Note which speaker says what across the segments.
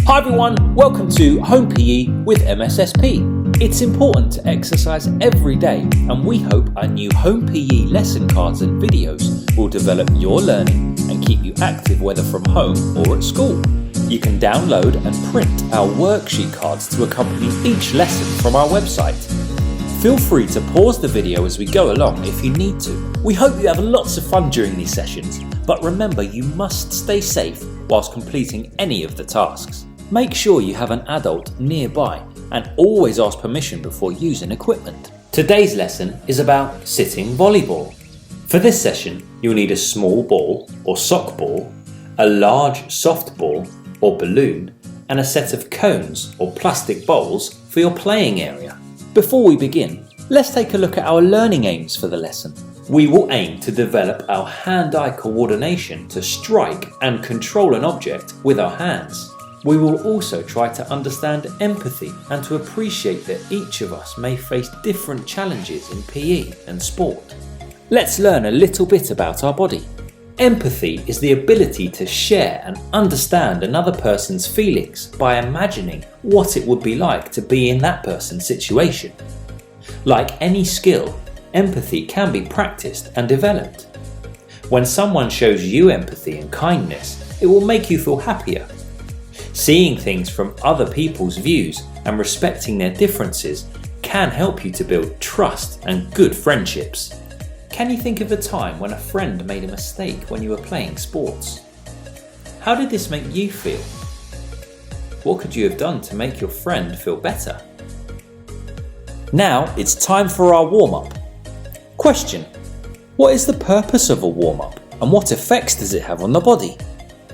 Speaker 1: Hi everyone, welcome to Home PE with MSSP. It's important to exercise every day, and we hope our new Home PE lesson cards and videos will develop your learning and keep you active whether from home or at school. You can download and print our worksheet cards to accompany each lesson from our website. Feel free to pause the video as we go along if you need to. We hope you have lots of fun during these sessions, but remember you must stay safe whilst completing any of the tasks. Make sure you have an adult nearby and always ask permission before using equipment. Today's lesson is about sitting volleyball. For this session, you'll need a small ball or sock ball, a large soft ball or balloon, and a set of cones or plastic bowls for your playing area. Before we begin, let's take a look at our learning aims for the lesson. We will aim to develop our hand-eye coordination to strike and control an object with our hands. We will also try to understand empathy and to appreciate that each of us may face different challenges in PE and sport. Let's learn a little bit about our body. Empathy is the ability to share and understand another person's feelings by imagining what it would be like to be in that person's situation. Like any skill, empathy can be practiced and developed. When someone shows you empathy and kindness, it will make you feel happier. Seeing things from other people's views and respecting their differences can help you to build trust and good friendships. Can you think of a time when a friend made a mistake when you were playing sports? How did this make you feel? What could you have done to make your friend feel better? Now it's time for our warm-up. Question: what is the purpose of a warm-up and what effects does it have on the body?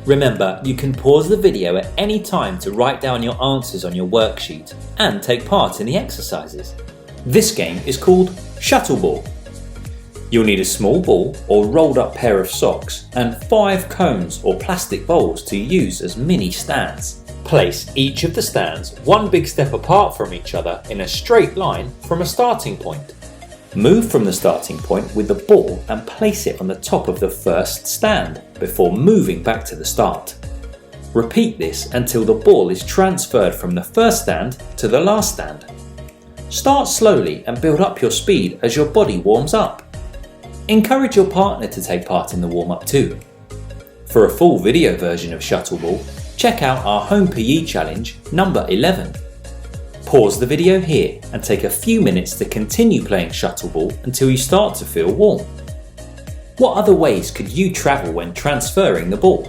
Speaker 1: Remember, you can pause the video at any time to write down your answers on your worksheet and take part in the exercises. This game is called shuttle ball. You'll need a small ball or rolled up pair of socks and 5 cones or plastic bowls to use as mini stands. Place each of the stands one big step apart from each other in a straight line from a starting point. Move from the starting point with the ball and place it on the top of the first stand before moving back to the start. Repeat this until the ball is transferred from the first stand to the last stand. Start slowly and build up your speed as your body warms up. Encourage your partner to take part in the warm-up too. For a full video version of Shuttleball, check out our Home PE Challenge number 11. Pause the video here and take a few minutes to continue playing Shuttleball until you start to feel warm. What other ways could you travel when transferring the ball?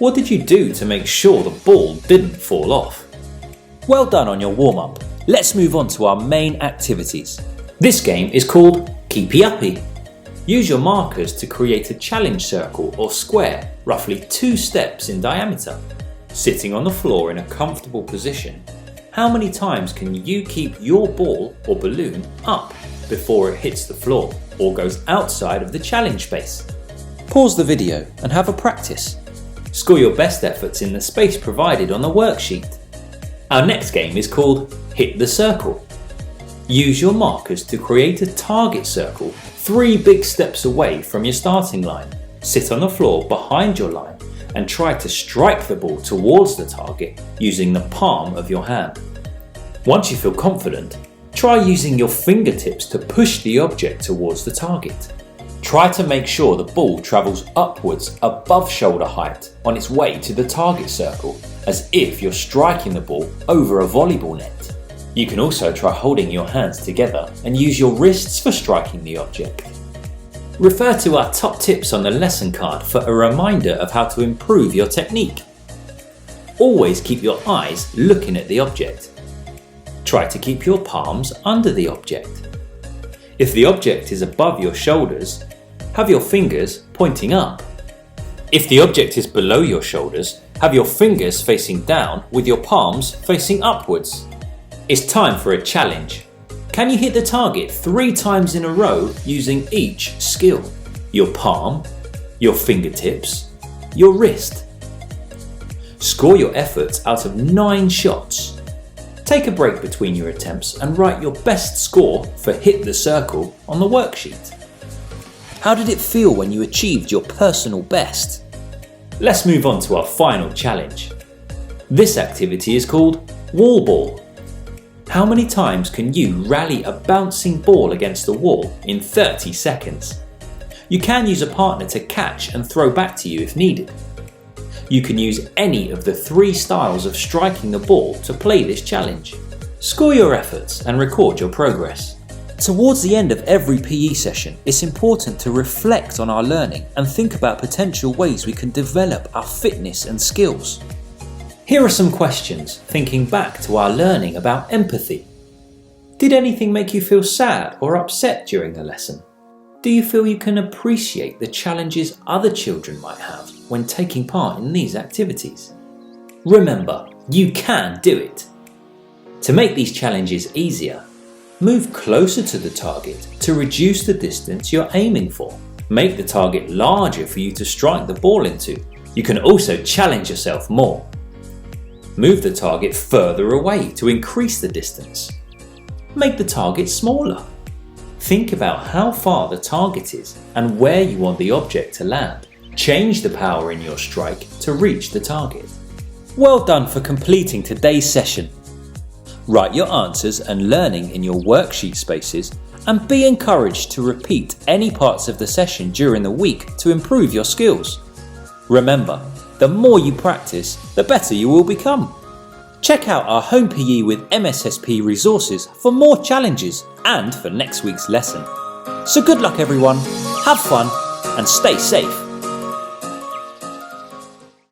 Speaker 1: What did you do to make sure the ball didn't fall off? Well done on your warm-up. Let's move on to our main activities. This game is called Keepy Uppy. Use your markers to create a challenge circle or square roughly 2 steps in diameter. Sitting on the floor in a comfortable position, how many times can you keep your ball or balloon up before it hits the floor or goes outside of the challenge space? Pause the video and have a practice. Score your best efforts in the space provided on the worksheet. Our next game is called Hit the Circle. Use your markers to create a target circle 3 big steps away from your starting line. Sit on the floor behind your line and try to strike the ball towards the target using the palm of your hand. Once you feel confident, try using your fingertips to push the object towards the target. Try to make sure the ball travels upwards above shoulder height on its way to the target circle, as if you're striking the ball over a volleyball net. You can also try holding your hands together and use your wrists for striking the object. Refer to our top tips on the lesson card for a reminder of how to improve your technique. Always keep your eyes looking at the object. Try to keep your palms under the object. If the object is above your shoulders, have your fingers pointing up. If the object is below your shoulders, have your fingers facing down with your palms facing upwards. It's time for a challenge. Can you hit the target 3 times in a row using each skill? Your palm, your fingertips, your wrist. Score your efforts out of 9 shots. Take a break between your attempts and write your best score for Hit the Circle on the worksheet. How did it feel when you achieved your personal best? Let's move on to our final challenge. This activity is called wall ball. How many times can you rally a bouncing ball against the wall in 30 seconds? You can use a partner to catch and throw back to you if needed. You can use any of the 3 styles of striking the ball to play this challenge. Score your efforts and record your progress. Towards the end of every PE session, it's important to reflect on our learning and think about potential ways we can develop our fitness and skills. Here are some questions thinking back to our learning about empathy. Did anything make you feel sad or upset during the lesson? Do you feel you can appreciate the challenges other children might have when taking part in these activities? Remember, you can do it! To make these challenges easier, move closer to the target to reduce the distance you're aiming for. Make the target larger for you to strike the ball into. You can also challenge yourself more. Move the target further away to increase the distance. Make the target smaller. Think about how far the target is and where you want the object to land. Change the power in your strike to reach the target. Well done for completing today's session. Write your answers and learning in your worksheet spaces and be encouraged to repeat any parts of the session during the week to improve your skills. Remember, the more you practice, the better you will become. Check out our Home PE with MSSP resources for more challenges and for next week's lesson. So good luck everyone, have fun and stay safe.